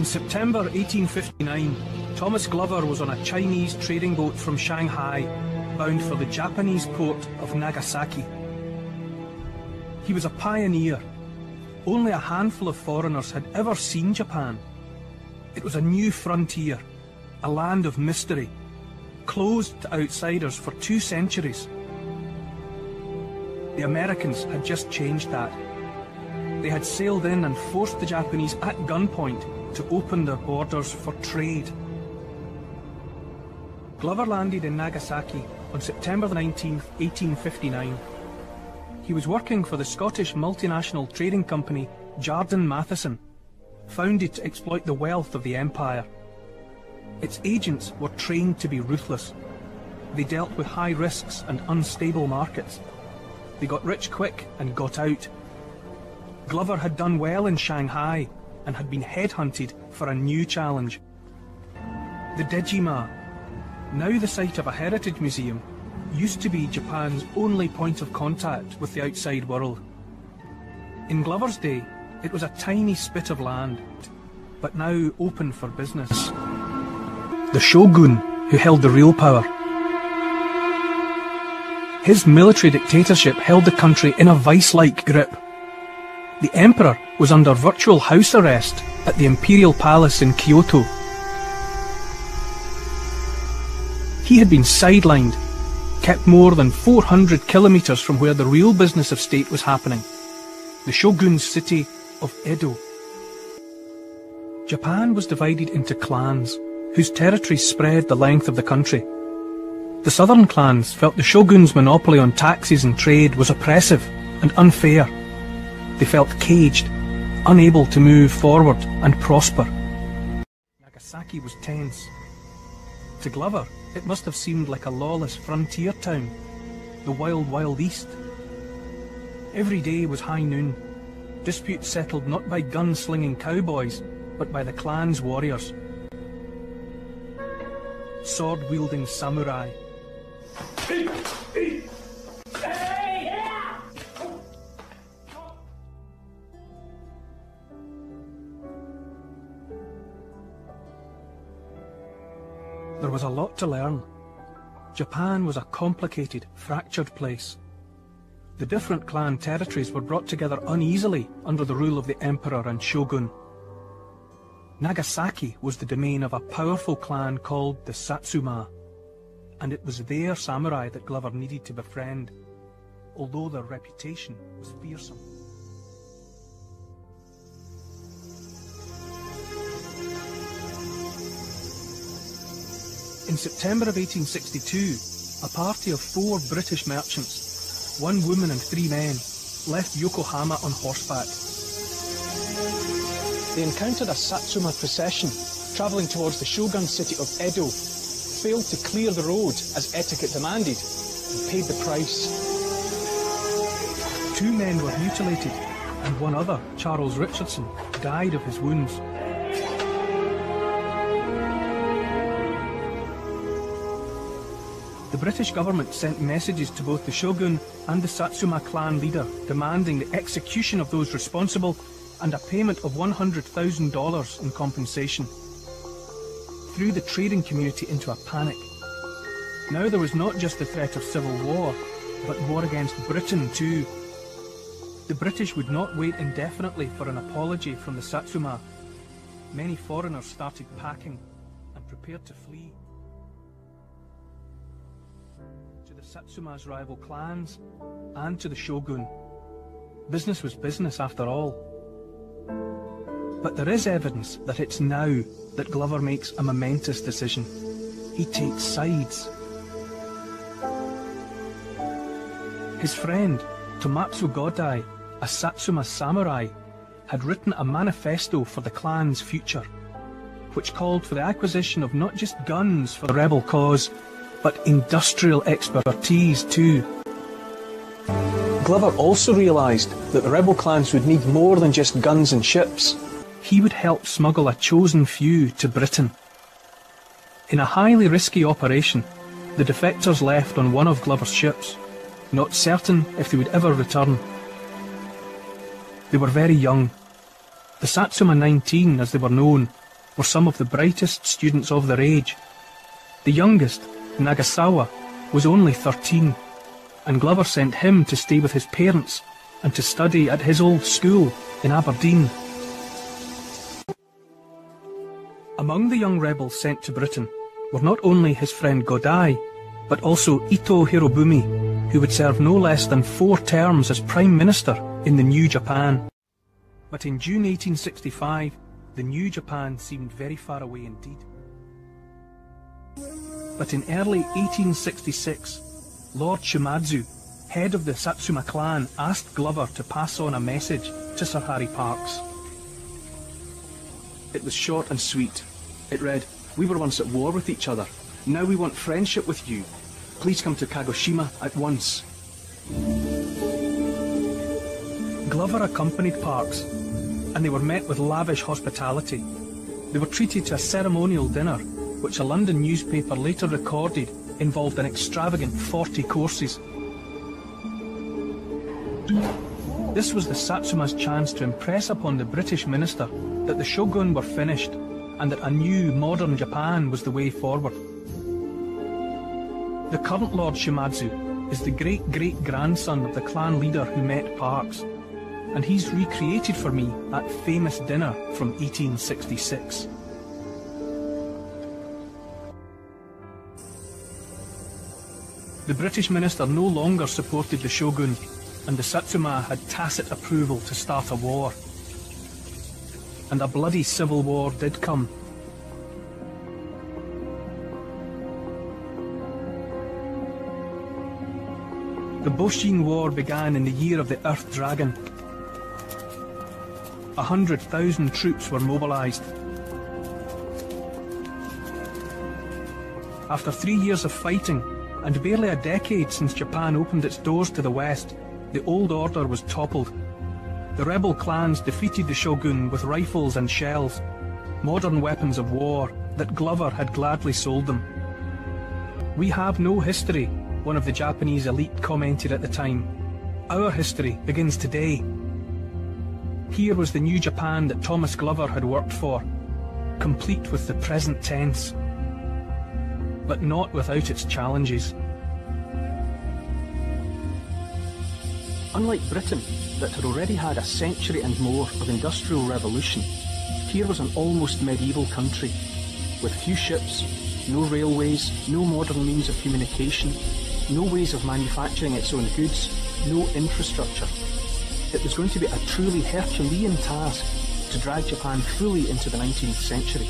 In September 1859, Thomas Glover was on a Chinese trading boat from Shanghai, bound for the Japanese port of Nagasaki. He was a pioneer. Only a handful of foreigners had ever seen Japan. It was a new frontier, a land of mystery, closed to outsiders for 2 centuries. The Americans had just changed that. They had sailed in and forced the Japanese at gunpoint to open their borders for trade. Glover landed in Nagasaki on September 19, 1859. He was working for the Scottish multinational trading company Jardine Matheson, founded to exploit the wealth of the empire. Its agents were trained to be ruthless. They dealt with high risks and unstable markets. They got rich quick and got out. Glover had done well in Shanghai and had been headhunted for a new challenge. The Dejima, now the site of a heritage museum, used to be Japan's only point of contact with the outside world. In Glover's day, it was a tiny spit of land, but now open for business. The shogun, who held the real power. His military dictatorship held the country in a vice-like grip. The emperor was under virtual house arrest at the imperial palace in Kyoto. He had been sidelined, kept more than 400 kilometres from where the real business of state was happening, the shogun's city of Edo. Japan was divided into clans, whose territories spread the length of the country. The southern clans felt the shogun's monopoly on taxes and trade was oppressive and unfair. They felt caged, unable to move forward and prosper. Nagasaki was tense. To Glover, it must have seemed like a lawless frontier town, the wild, wild east. Every day was high noon, disputes settled not by gun-slinging cowboys, but by the clan's warriors. Sword-wielding samurai. There was a lot to learn. Japan was a complicated, fractured place. The different clan territories were brought together uneasily under the rule of the emperor and shogun. Nagasaki was the domain of a powerful clan called the Satsuma, and it was their samurai that Glover needed to befriend, although their reputation was fearsome. In September of 1862, a party of 4 British merchants, 1 woman and 3 men, left Yokohama on horseback. They encountered a Satsuma procession travelling towards the shogun's city of Edo, failed to clear the road as etiquette demanded, and paid the price. 2 men were mutilated, and 1 other, Charles Richardson, died of his wounds. The British government sent messages to both the shogun and the Satsuma clan leader demanding the execution of those responsible and a payment of $100,000 in compensation. Threw the trading community into a panic. Now there was not just the threat of civil war, but war against Britain too. The British would not wait indefinitely for an apology from the Satsuma. Many foreigners started packing and prepared to flee. To the Satsuma's rival clans and to the shogun. Business was business after all. But there is evidence that it's now that Glover makes a momentous decision. He takes sides. His friend, Tomatsu Godai, a Satsuma samurai, had written a manifesto for the clan's future, which called for the acquisition of not just guns for the rebel cause, but industrial expertise too. Glover also realised that the rebel clans would need more than just guns and ships. He would help smuggle a chosen few to Britain. In a highly risky operation, the defectors left on one of Glover's ships, not certain if they would ever return. They were very young. The Satsuma 19, as they were known, were some of the brightest students of their age. The youngest, Nagasawa, was only 13, and Glover sent him to stay with his parents and to study at his old school in Aberdeen. Among the young rebels sent to Britain were not only his friend Godai, but also Ito Hirobumi, who would serve no less than 4 terms as Prime Minister in the new Japan. But in June 1865, the new Japan seemed very far away indeed. But in early 1866, Lord Shimadzu, head of the Satsuma clan, asked Glover to pass on a message to Sir Harry Parkes. It was short and sweet. It read, "We were once at war with each other. Now we want friendship with you. Please come to Kagoshima at once." Glover accompanied Parkes, and they were met with lavish hospitality. They were treated to a ceremonial dinner, which a London newspaper later recorded involved an extravagant 40 courses. This was the Satsuma's chance to impress upon the British minister that the shogun were finished and that a new, modern Japan was the way forward. The current Lord Shimadzu is the great-great-grandson of the clan leader who met Parkes, and he's recreated for me that famous dinner from 1866. The British minister no longer supported the shogun, and the Satsuma had tacit approval to start a war. And a bloody civil war did come. The Boshin War began in the year of the Earth Dragon. 100,000 troops were mobilized. After 3 years of fighting, and barely a decade since Japan opened its doors to the West, the old order was toppled. The rebel clans defeated the shogun with rifles and shells, modern weapons of war that Glover had gladly sold them. "We have no history," one of the Japanese elite commented at the time. "Our history begins today." Here was the new Japan that Thomas Glover had worked for, complete with the present tense, but not without its challenges. Unlike Britain, that had already had a century and more of industrial revolution, here was an almost medieval country, with few ships, no railways, no modern means of communication, no ways of manufacturing its own goods, no infrastructure. It was going to be a truly Herculean task to drag Japan fully into the 19th century.